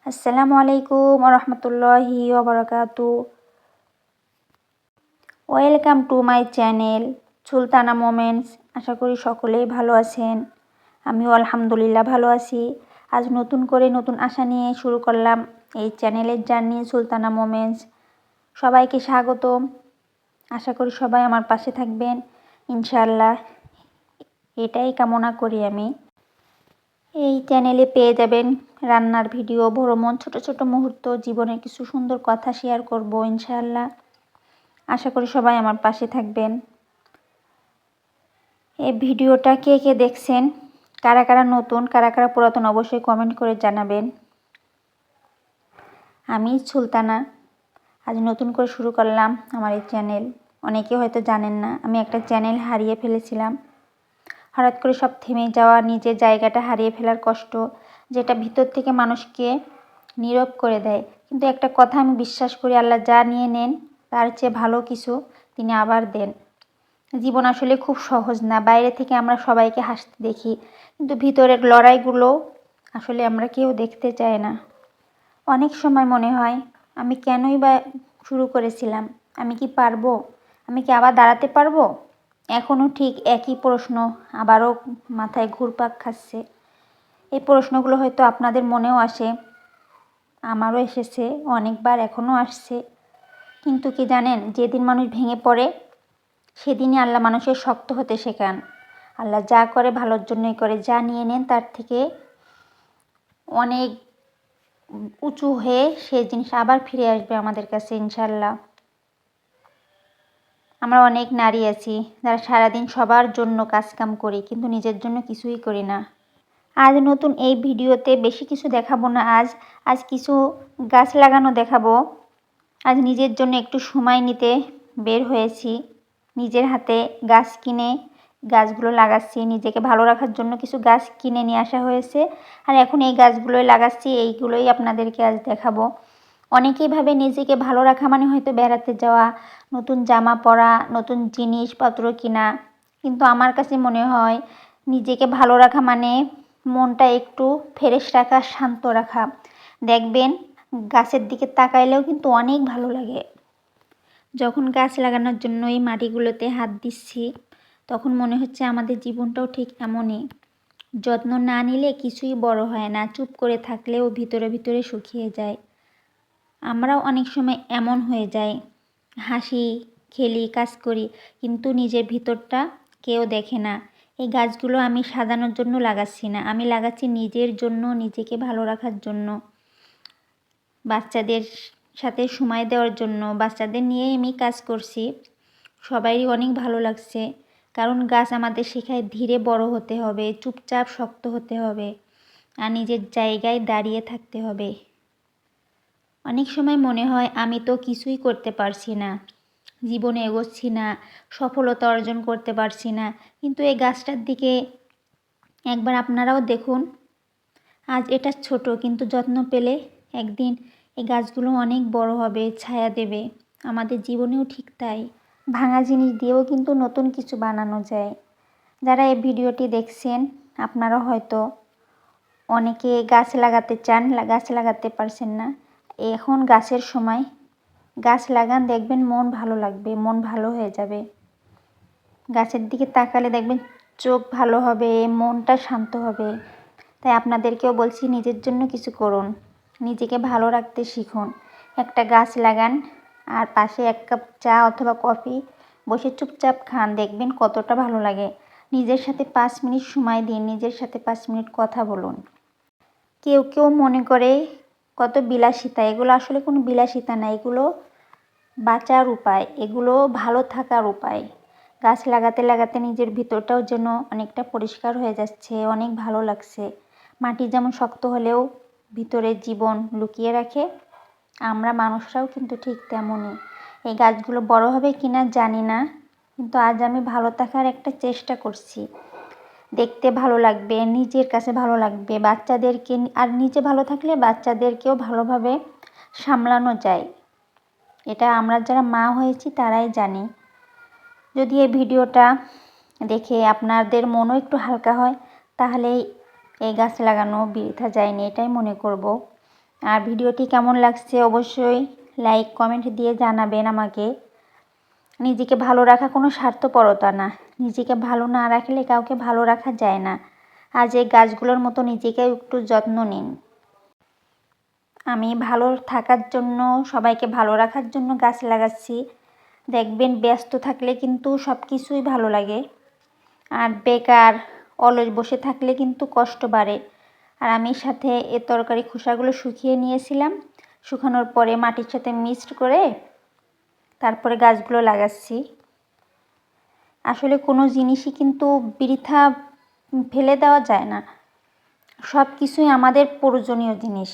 আসসালামু আলাইকুম রহমতুল্লাহি ওবরাকাতু। Welcome to my channel Sultana moments. আশা করি সকলেই ভালো আছেন। আমিও আলহামদুলিল্লাহ ভালো আছি। আজ নতুন করে নতুন আশা নিয়ে শুরু করলাম এই চ্যানেলের জার্নি সুলতানা মোমেন্টস। সবাইকে স্বাগতম। আশা করি সবাই আমার পাশে থাকবেন ইনশাআল্লাহ, এটাই কামনা করি আমি। এই চ্যানেলে পেয়ে যাবেন রান্নার ভিডিও, ভ্রমণ, ছোট ছোট মুহূর্ত, জীবনের কিছু সুন্দর কথা শেয়ার করব ইনশাআল্লাহ। আশা করি সবাই আমার পাশে থাকবেন। এই ভিডিওটা কে কে দেখছেন, কারা কারা নতুন, কারা কারা পুরাতন, অবশ্যই কমেন্ট করে জানাবেন। আমি সুলতানা, আজ নতুন করে শুরু করলাম আমার এই চ্যানেল। অনেকে হয়তো জানেন না, আমি একটা চ্যানেল হারিয়ে ফেলেছিলাম। হঠাৎ করে সব থেমে যাওয়া, নিজের জায়গাটা হারিয়ে ফেলার কষ্ট, যেটা ভিতর থেকে মানুষকে নীরব করে দেয়। কিন্তু একটা কথা আমি বিশ্বাস করি, আল্লাহ যা নিয়ে নেন তার চেয়ে ভালো কিছু তিনি আবার দেন। জীবন আসলে খুব সহজ না। বাইরে থেকে আমরা সবাইকে হাসতে দেখি, কিন্তু ভিতরের লড়াইগুলো আসলে আমরা কেউ দেখতে চাই না। অনেক সময় মনে হয় আমি কেনই বা শুরু করেছিলাম, আমি কি পারবো, আমি কি আবার দাঁড়াতে পারবো? এখনও ঠিক একই প্রশ্ন আবারও মাথায় ঘুরপাক খাচ্ছে। এই প্রশ্নগুলো হয়তো আপনাদের মনেও আসে, আমারও এসেছে অনেকবার, এখনও আসছে। কিন্তু কি জানেন, যেদিন মানুষ ভেঙে পড়ে সেদিনই আল্লাহ মানুষের শক্ত হতে শেখান। আল্লাহ যা করে ভালোর জন্যই করে, যা নিয়ে নেন তার থেকে অনেক উঁচু হয়ে সেই জিনিস আবার ফিরে আসবে আমাদের কাছে ইনশাল্লাহ। আমরা অনেক নারী আছি যারা সারাদিন সবার জন্য কাজকাম করি, কিন্তু নিজের জন্য কিছুই করি না। আজ নতুন এই ভিডিওতে বেশি কিছু দেখাবো না। আজ কিছু গাছ লাগানো দেখাবো। আজ নিজের জন্য একটু সময় নিতে বের হয়েছি। নিজের হাতে গাছ কিনে গাছগুলো লাগাচ্ছি। নিজেকে ভালো রাখার জন্য কিছু গাছ কিনে নিয়ে আসা হয়েছে, আর এখন এই গাছগুলোই লাগাচ্ছি। এইগুলোই আপনাদেরকে আজ দেখাবো। অনেকেই ভাবে নিজেকে ভালো রাখা মানে হয়তো বেড়াতে যাওয়া, নতুন জামা পরা, নতুন জিনিসপত্র কিনা। কিন্তু আমার কাছে মনে হয় নিজেকে ভালো রাখা মানে মনটা একটু ফ্রেশ রাখা, শান্ত রাখা। দেখবেন গাছের দিকে তাকাইলেও কিন্তু অনেক ভালো লাগে। যখন গাছ লাগানোর জন্য এই মাটিগুলোতে হাত দিচ্ছি, তখন মনে হচ্ছে আমাদের জীবনটাও ঠিক এমনই। যত্ন না নিলে কিছুই বড় হয় না, চুপ করে থাকলেও ভিতরে ভিতরে শুকিয়ে যায়। আমরাও অনেক সময় এমন হয়ে যাই, হাসি খেলি, কাজ করি, কিন্তু নিজের ভিতরটা কেউ দেখে না। এই গাছগুলো আমি সাজানোর জন্য লাগাচ্ছি না, আমি লাগাচ্ছি নিজের জন্য, নিজেকে ভালো রাখার জন্য, বাচ্চাদের সাথে সময় দেওয়ার জন্য। বাচ্চাদের নিয়েই আমি কাজ করছি। সবারই অনেক ভালো লাগছে, কারণ গাছ আমাদের শেখায় ধীরে বড় হতে হবে, চুপচাপ শক্ত হতে হবে, আর নিজের জায়গায় দাঁড়িয়ে থাকতে হবে। অনেক সময় মনে হয় আমি তো কিছুই করতে পারছি না, জীবনে এগোচ্ছি না, সফলতা অর্জন করতে পারছি না। কিন্তু এই গাছটার দিকে একবার আপনারাও দেখুন। আজ এটা ছোট, কিন্তু যত্ন পেলে একদিন এই গাছগুলো অনেক বড় হবে, ছায়া দেবে। আমাদের জীবনেও ঠিক তাই। ভাঙা জিনিস দিয়েও কিন্তু নতুন কিছু বানানো যায়। যারা এই ভিডিওটি দেখছেন, আপনারা হয়তো অনেকে গাছ লাগাতে চান, গাছ লাগাতে পারছেন না। এখন গাছের সময়, গাছ লাগান, দেখবেন মন ভালো লাগবে, মন ভালো হয়ে যাবে। গাছের দিকে তাকালে দেখবেন চোখ ভালো হবে, মনটা শান্ত হবে। তাই আপনাদেরকেও বলছি, নিজের জন্য কিছু করুন, নিজেকে ভালো রাখতে শিখুন। একটা গাছ লাগান, আর পাশে এক কাপ চা অথবা কফি বসে চুপচাপ খান, দেখবেন কতটা ভালো লাগে। নিজের সাথে 5 মিনিট সময় দিন, নিজের সাথে 5 মিনিট কথা বলুন। কেউ কেউ মনে করে কত বিলাসিতা, এগুলো আসলে কোনো বিলাসিতা না, এগুলো বাঁচার উপায়, এগুলো ভালো থাকার উপায়। গাছ লাগাতে লাগাতে নিজের ভিতরটাও যেন অনেকটা পরিষ্কার হয়ে যাচ্ছে, অনেক ভালো লাগছে। মাটি যেমন শক্ত হলেও ভিতরে জীবন লুকিয়ে রাখে, আমরা মানুষরাও কিন্তু ঠিক তেমনই। এই গাছগুলো বড় হবে কিনা জানি না, কিন্তু আজ আমি ভালো থাকার একটা চেষ্টা করছি। দেখতে ভালো লাগবে, নিজের কাছে ভালো লাগবে, বাচ্চাদেরকে, আর নিজে ভালো থাকলে বাচ্চাদেরকেও ভালোভাবে সামলানো যায়। এটা আমরা যারা মা হয়েছি তারাই জানি। যদি এই ভিডিওটা দেখে আপনাদের মনও একটু হালকা হয়, তাহলে এই গাছ লাগানো বৃথা যায়নি, এটাই মনে করব। আর ভিডিওটি কেমন লাগছে অবশ্যই লাইক কমেন্ট দিয়ে জানাবেন আমাকে। নিজেকে ভালো রাখা কোনো স্বার্থপরতা না, নিজেকে ভালো না রাখলে কাউকে ভালো রাখা যায় না। আজ এই গাছগুলোর মতো নিজেকে একটু যত্ন নিন। আমি ভালো থাকার জন্য, সবাইকে ভালো রাখার জন্য গাছ লাগাচ্ছি। দেখবেন ব্যস্ত থাকলে কিন্তু সব কিছুই ভালো লাগে, আর বেকার অলস বসে থাকলে কিন্তু কষ্ট বাড়ে। আর আমি সাথে এ তরকারি খোসাগুলো শুকিয়ে নিয়েছিলাম, শুকানোর পরে মাটির সাথে মিক্সড করে তারপরে গাছগুলো লাগাচ্ছি। আসলে কোনো জিনিসই কিন্তু বৃথা ফেলে দেওয়া যায় না, সব কিছুই আমাদের প্রয়োজনীয় জিনিস।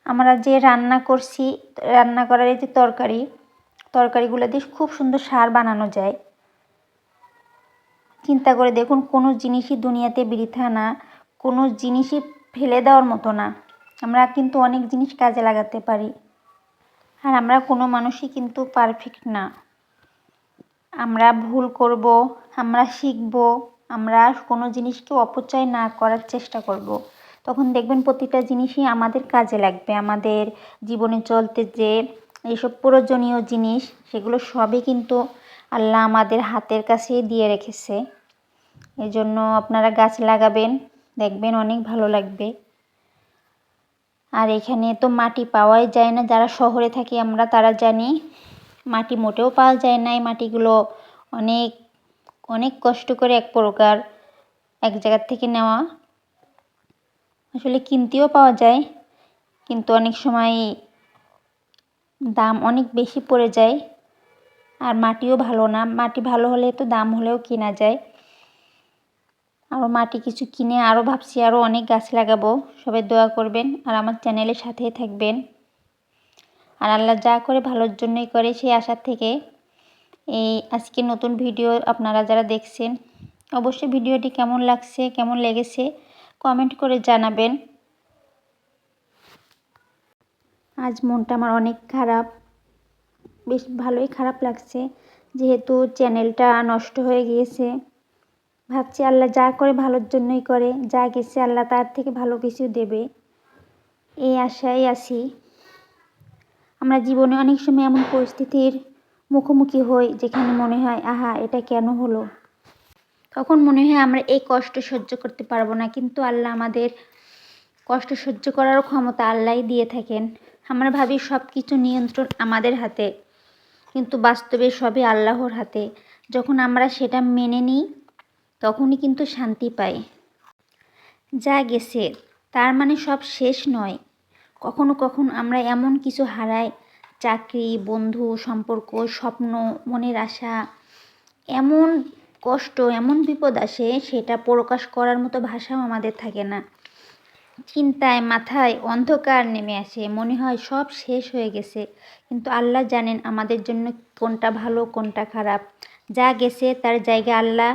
আমরা যে রান্না করছি, রান্না করার এই যে তরকারিগুলো দিয়ে খুব সুন্দর সার বানানো যায়। চিন্তা করে দেখুন, কোনো জিনিসই দুনিয়াতে বৃথা না, কোনো জিনিসই ফেলে দেওয়ার মতো না। আমরা কিন্তু অনেক জিনিস কাজে লাগাতে পারি। আর আমরা কোনো মানুষই কিন্তু পারফেক্ট না, আমরা ভুল করব, আমরা শিখব, আমরা কোনো জিনিসকে অপচয় না করার চেষ্টা করব। তখন দেখবেন প্রতিটা জিনিসই আমাদের কাজে লাগবে। আমাদের জীবনে চলতে যে এইসব প্রয়োজনীয় জিনিস, সেগুলো সবই কিন্তু আল্লাহ আমাদের হাতের কাছেই দিয়ে রেখেছে। এই জন্য আপনারা গাছ লাগাবেন, দেখবেন অনেক ভালো লাগবে। আর এখানে তো মাটি পাওয়াই যায় না, যারা শহরে থাকি আমরা তারা জানি মাটি মোটেও পাওয়া যায় না। এই মাটিগুলো অনেক অনেক কষ্ট করে এক প্রকার এক জায়গার থেকে নেওয়া। আসলে কিনতেও পাওয়া যায়, কিন্তু অনেক সময় দাম অনেক বেশি পড়ে যায়। আর মাটিও ভালো না, মাটি ভালো হলে তো দাম হলেও কেনা যায়। আরও মাটি কিছু কিনে আরও ভাবছি আরও অনেক গাছ লাগাবো। সবাই দোয়া করবেন আর আমার চ্যানেলের সাথেই থাকবেন। আর আল্লাহ যা করে ভালোর জন্যই করে, সেই আশা থেকে এই আজকে নতুন ভিডিও আপনারা যারা দেখছেন, অবশ্যই ভিডিওটি কেমন লাগছে, কেমন লেগেছে কমেন্ট করে জানাবেন। আজ মনটা আমার অনেক খারাপ, বেশ ভালোই খারাপ লাগছে, যেহেতু চ্যানেলটা নষ্ট হয়ে গিয়েছে। ভাবছি আল্লাহ যা করে ভালোর জন্যই করে, যা গেছে আল্লাহ তার থেকে ভালো কিছু দেবে, এই আশায় আছি। আমরা জীবনে অনেক সময় এমন পরিস্থিতির মুখোমুখি হই যেখানে মনে হয় আহা এটা কেন হলো। তখন মনে হয় আমরা এই কষ্ট সহ্য করতে পারবো না, কিন্তু আল্লাহ আমাদের কষ্ট সহ্য করারও ক্ষমতা আল্লাহই দিয়ে থাকেন। আমরা ভাবি সব কিছু নিয়ন্ত্রণ আমাদের হাতে, কিন্তু বাস্তবে সবই আল্লাহর হাতে। যখন আমরা সেটা মেনে নিই তখনই কিন্তু শান্তি পাই। যা গেছে তার মানে সব শেষ নয়। কখনো কখনো আমরা এমন কিছু হারাই, চাকরি, বন্ধু, সম্পর্ক, স্বপ্ন, মনের আশা, এমন কষ্ট, এমন বিপদ আসে সেটা প্রকাশ করার মতো ভাষাও আমাদের থাকে না। চিন্তায় মাথায় অন্ধকার নেমে আসে, মনে হয় সব শেষ হয়ে গেছে। কিন্তু আল্লাহ জানেন আমাদের জন্য কোনটা ভালো কোনটা খারাপ। যা গেছে তার জায়গায় আল্লাহ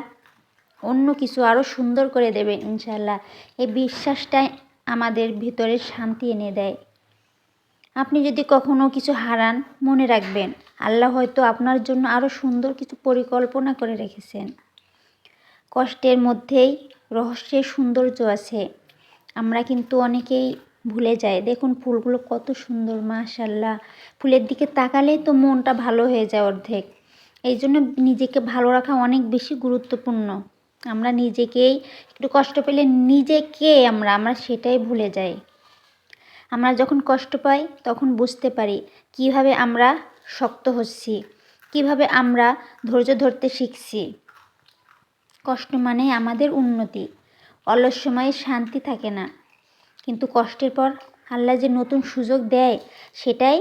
অন্য কিছু আরও সুন্দর করে দেবে ইনশাল্লাহ। এই বিশ্বাসটাই আমাদের ভিতরে শান্তি এনে দেয়। আপনি যদি কখনো কিছু হারান, মনে রাখবেন আল্লাহ হয়তো আপনার জন্য আরও সুন্দর কিছু পরিকল্পনা করে রেখেছেন। কষ্টের মধ্যেই রহস্যের সৌন্দর্য আছে, আমরা কিন্তু অনেকেই ভুলে যাই। দেখুন ফুলগুলো কত সুন্দর, মাশাআল্লাহ। ফুলের দিকে তাকালেই তো মনটা ভালো হয়ে যায় অর্ধেক। এই জন্য নিজেকে ভালো রাখা অনেক বেশি গুরুত্বপূর্ণ। আমরা নিজেকেই একটু কষ্ট পেলে নিজেকে আমরা সেটাই ভুলে যাই। আমরা যখন কষ্ট পাই তখন বুঝতে পারি কিভাবে আমরা শক্ত হচ্ছি, কিভাবে আমরা ধৈর্য ধরতে শিখছি। কষ্ট মানে আমাদের উন্নতি। অলস সময়ে শান্তি থাকে না, কিন্তু কষ্টের পর আল্লাহ যে নতুন সুযোগ দেয় সেটাই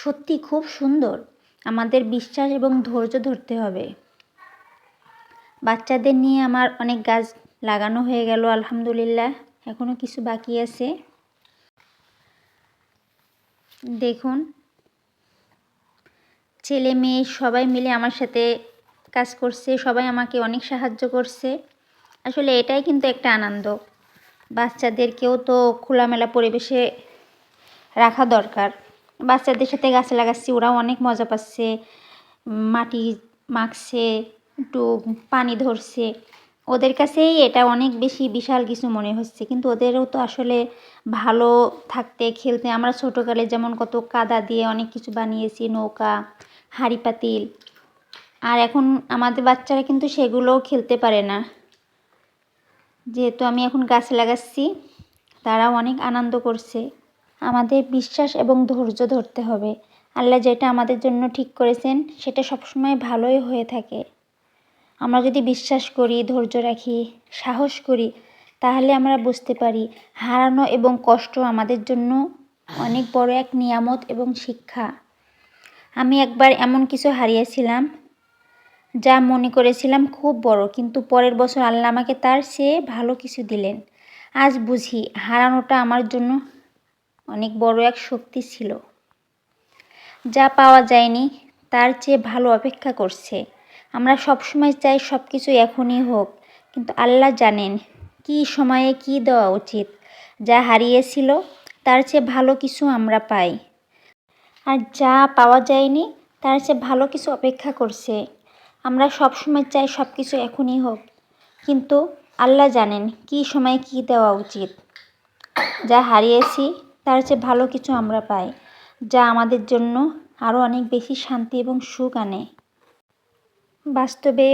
সত্যি খুব সুন্দর। আমাদের বিশ্বাস এবং ধৈর্য ধরতে হবে। বাচ্চাদের নিয়ে আমার অনেক গাছ লাগানো হয়ে গেল আলহামদুলিল্লাহ, এখনও কিছু বাকি আছে। দেখুন ছেলে মেয়ে সবাই মিলে আমার সাথে কাজ করছে, সবাই আমাকে অনেক সাহায্য করছে। আসলে এটাই কিন্তু একটা আনন্দ। বাচ্চাদেরকেও তো খোলামেলা পরিবেশে রাখা দরকার। বাচ্চাদের সাথে গাছ লাগাচ্ছি, ওরাও অনেক মজা পাচ্ছে, মাটি মাখছে, একটু পানি ধরছে, ওদের কাছেই এটা অনেক বেশি বিশাল কিছু মনে হচ্ছে, কিন্তু ওদেরও তো আসলে ভালো থাকতে খেলতে, আমরা ছোটোকালে যেমন কত কাদা দিয়ে অনেক কিছু বানিয়েছি, নৌকা, হাঁড়ি পাতিল, আর এখন আমাদের বাচ্চারা কিন্তু সেগুলোও খেলতে পারে না। যেহেতু আমি এখন গাছ লাগাচ্ছি, তারাও অনেক আনন্দ করছে। আমাদের বিশ্বাস এবং ধৈর্য ধরতে হবে। আল্লাহ যেটা আমাদের জন্য ঠিক করেছেন সেটা সবসময় ভালোই হয়ে থাকে। আমরা যদি বিশ্বাস করি, ধৈর্য রাখি, সাহস করি, তাহলে আমরা বুঝতে পারি হারানো এবং কষ্ট আমাদের জন্য অনেক বড় এক নিয়ামত এবং শিক্ষা। আমি একবার এমন কিছু হারিয়েছিলাম যা মনে করেছিলাম খুব বড়, কিন্তু পরের বছর আল্লাহ আমাকে তার চেয়ে ভালো কিছু দিলেন। আজ বুঝি হারানোটা আমার জন্য অনেক বড় এক শক্তি ছিল। যা পাওয়া যায়নি তার চেয়ে ভালো অপেক্ষা করছে। আমরা সবসময় চাই সব কিছু এখনই হোক, কিন্তু আল্লাহ জানেন কী সময়ে কী দেওয়া উচিত। যা হারিয়েছিল তার চেয়ে ভালো কিছু আমরা পাই, আর যা পাওয়া যায়নি তার চেয়ে ভালো কিছু অপেক্ষা করছে। আমরা সবসময় চাই সব কিছু এখনই হোক, কিন্তু আল্লাহ জানেন কী সময়ে কী দেওয়া উচিত। যা হারিয়েছি তার চেয়ে ভালো কিছু আমরা পাই, যা আমাদের জন্য আরও অনেক বেশি শান্তি এবং সুখ আনে। বাস্তবে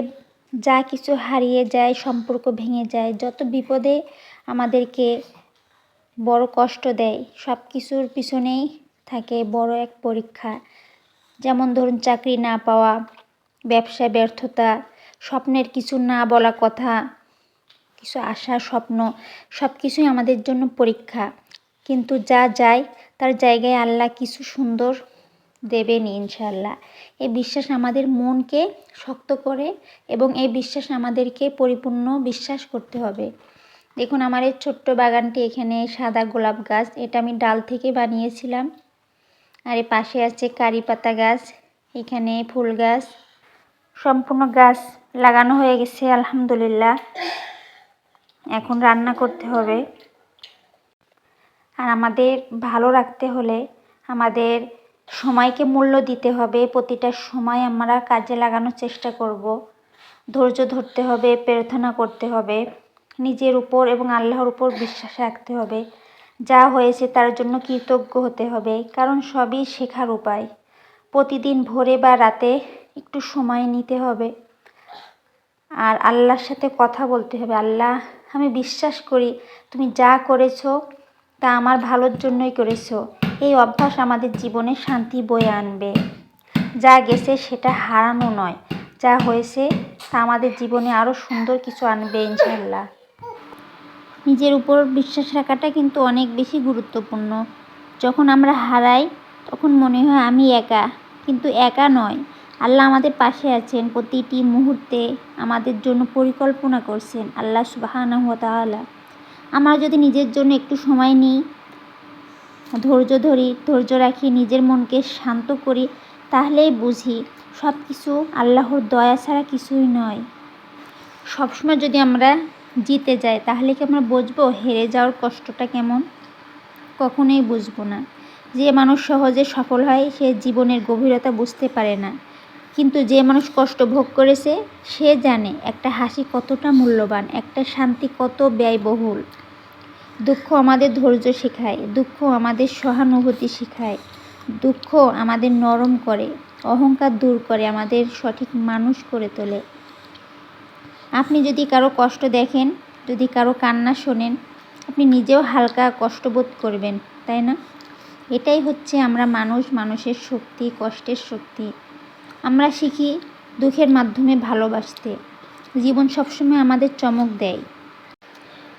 যা কিছু হারিয়ে যায়, সম্পর্ক ভেঙে যায়, যত বিপদে আমাদেরকে বড় কষ্ট দেয়, সব কিছুর পিছনেই থাকে বড় এক পরীক্ষা। যেমন ধরুন চাকরি না পাওয়া, ব্যবসায় ব্যর্থতা, স্বপ্নের কিছু না বলা কথা, কিছু আশা স্বপ্ন, সব কিছুই আমাদের জন্য পরীক্ষা। কিন্তু যা যায় তার জায়গায় আল্লাহ কিছু সুন্দর দেবেন ইনশাআল্লাহ। এই বিশ্বাস আমাদের মনকে শক্ত করে এবং এই বিশ্বাস আমাদেরকে পরিপূর্ণ বিশ্বাস করতে হবে। দেখুন আমার এই ছোট্ট বাগানটি, এখানে সাদা গোলাপ গাছ, এটা আমি ডাল থেকে বানিয়েছিলাম। আর এর পাশে আছে কারি পাতা গাছ, এখানে ফুল গাছ, সম্পূর্ণ গাছ লাগানো হয়ে গেছে আলহামদুলিল্লাহ। এখন রান্না করতে হবে। আর আমাদের ভালো রাখতে হলে আমাদের সময়কে মূল্য দিতে হবে। প্রতিটা সময় আমরা কাজে লাগানোর চেষ্টা করব। ধৈর্য ধরতে হবে, প্রার্থনা করতে হবে, নিজের উপর এবং আল্লাহর উপর বিশ্বাস রাখতে হবে। যা হয়েছে তার জন্য কৃতজ্ঞ হতে হবে, কারণ সবই শেখার উপায়। প্রতিদিন ভোরে বা রাতে একটু সময় নিতে হবে আর আল্লাহর সাথে কথা বলতে হবে। আল্লাহ, আমি বিশ্বাস করি তুমি যা করেছো তা আমার ভালোর জন্যই করেছো। এই অভ্যাস আমাদের জীবনে শান্তি বয়ে আনবে। যা গেছে সেটা হারানো নয়, যা হয়েছে তা আমাদের জীবনে আরও সুন্দর কিছু আনবে ইনশাআল্লাহ। নিজের উপর বিশ্বাস রাখাটা কিন্তু অনেক বেশি গুরুত্বপূর্ণ। যখন আমরা হারাই তখন মনে হয় আমি একা, কিন্তু একা নয়, আল্লাহ আমাদের পাশে আছেন। প্রতিটি মুহূর্তে আমাদের জন্য পরিকল্পনা করছেন আল্লাহ সুবহানাহু ওয়া তাআলা। আমরা যদি নিজের জন্য একটু সময় নিই, ধৈর্য রাখি, নিজের মনকে শান্ত করি, তাহলেই বুঝি সব কিছু আল্লাহর দয়া ছাড়া কিছুই নয়। সবসময় যদি আমরা জিতে যাই তাহলে কি আমরা বুঝবো হেরে যাওয়ার কষ্টটা কেমন? কখনোই বুঝবো না। যে মানুষ সহজে সফল হয় সে জীবনের গভীরতা বুঝতে পারে না, কিন্তু যে মানুষ কষ্ট ভোগ করেছে সে জানে একটা হাসি কতটা মূল্যবান, একটা শান্তি কত ব্যয়বহুল। দুঃখ আমাদের ধৈর্য শেখায়, দুঃখ আমাদের সহানুভূতি শেখায়, দুঃখ আমাদের নরম করে, অহংকার দূর করে, আমাদের সঠিক মানুষ করে তোলে। আপনি যদি কারো কষ্ট দেখেন, যদি কারো কান্না শোনেন, আপনি নিজেও হালকা কষ্ট বোধ করবেন, তাই না? এটাই হচ্ছে আমরা মানুষ, মানুষের শক্তি, কষ্টের শক্তি। আমরা শিখি দুঃখের মাধ্যমে ভালোবাসতে। জীবন সবসময় আমাদের চমক দেয়।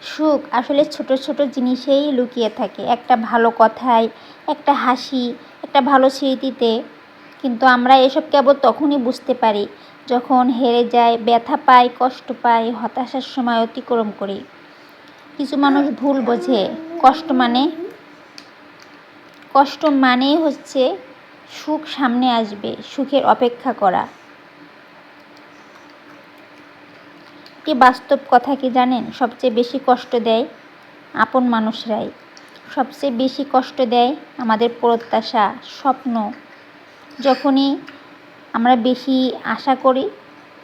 সুখ আসলে ছোট ছোট জিনিসেই লুকিয়ে থাকে, একটা ভালো কথায়, একটা হাসি, একটা ভালো স্মৃতিতে। কিন্তু আমরা এসব কেবল তখনই বুঝতে পারি যখন হেরে যাই, ব্যথা পাই, কষ্ট পাই, হতাশার সময় অতিক্রম করি। কিছু মানুষ ভুল বোঝে কষ্ট মানেই হচ্ছে সুখ সামনে আসবে, সুখের অপেক্ষা করা। কি বাস্তব কথা কি জানেন? সবচেয়ে বেশি কষ্ট দেয় আপন মানুষরাই। সবচেয়ে বেশি কষ্ট দেয় আমাদের প্রত্যাশা, স্বপ্ন। যখনই আমরা বেশি আশা করি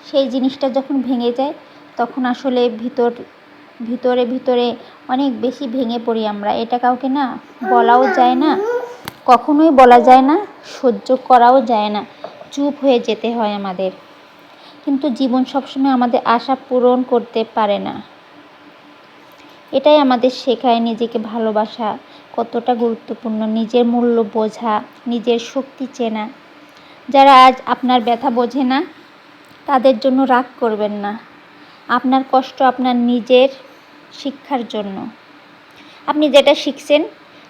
সেই জিনিসটা যখন ভেঙে যায় তখন আসলে ভিতরে অনেক বেশি ভেঙে পড়ি আমরা। এটা কাউকে না বলাও যায় না, কখনোই বলা যায় না, সহ্য করাও যায় না, চুপ হয়ে যেতে হয় আমাদের। কিন্তু জীবন সবসময় আমাদের আশা পূরণ করতে পারে না। এটাই আমাদের শেখায় নিজেকে ভালোবাসা কতটা গুরুত্বপূর্ণ, নিজের মূল্য বোঝা, নিজের শক্তি চেনা। যারা আজ আপনার ব্যথা বোঝে না তাদের জন্য রাগ করবেন না। আপনার কষ্ট আপনার নিজের শিক্ষার জন্য। আপনি যেটা শিখছেন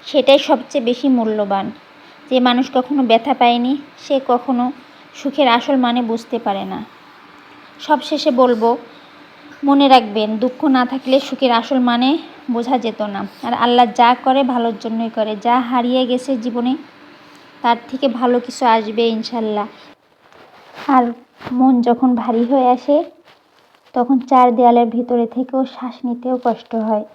সেটাই সবচেয়ে বেশি মূল্যবান। যে মানুষ কখনো ব্যথা পায়নি সে কখনো সুখের আসল মানে বুঝতে পারে না। সবশেষে বলবো, মনে রাখবেন দুঃখ না থাকলে সুখের আসল মানে বোঝা যেত না। আর আল্লাহ যা করে ভালোর জন্যই করে। যা হারিয়ে গেছে জীবনে তার থেকে ভালো কিছু আসবে ইনশাল্লাহ। আর মন যখন ভারী হয়ে আসে তখন চার দেয়ালের ভিতরে থেকেও শ্বাস নিতেও কষ্ট হয়।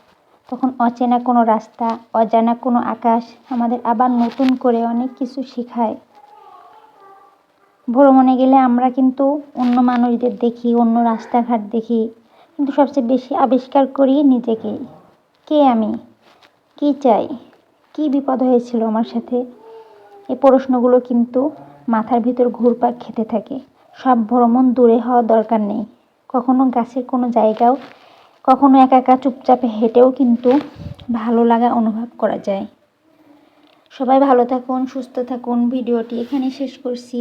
তখন অচেনা কোনো রাস্তা, অজানা কোনো আকাশ আমাদের আবার নতুন করে অনেক কিছু শেখায়। ভ্রমণে গেলে আমরা কিন্তু অন্য মানুষদের দেখি, অন্য রাস্তাঘাট দেখি, কিন্তু সবচেয়ে বেশি আবিষ্কার করি নিজেকেই। কে আমি, কী চাই, কী বিপদ হয়েছিল আমার সাথে, এই প্রশ্নগুলো কিন্তু মাথার ভিতর ঘুরপাক খেতে থাকে। সব ভ্রমণ দূরে হওয়া দরকার নেই। কখনো গাছের কোনো জায়গাও, কখনো একা একা চুপচাপে হেঁটেও কিন্তু ভালো লাগা অনুভব করা যায়। সবাই ভালো থাকুন, সুস্থ থাকুন। ভিডিওটি এখানে শেষ করছি।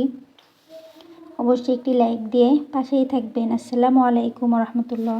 অবশ্যই একটি লাইক দিয়ে পাশেই থাকবেন। আসসালামু আলাইকুম রহমতুল্লাহ।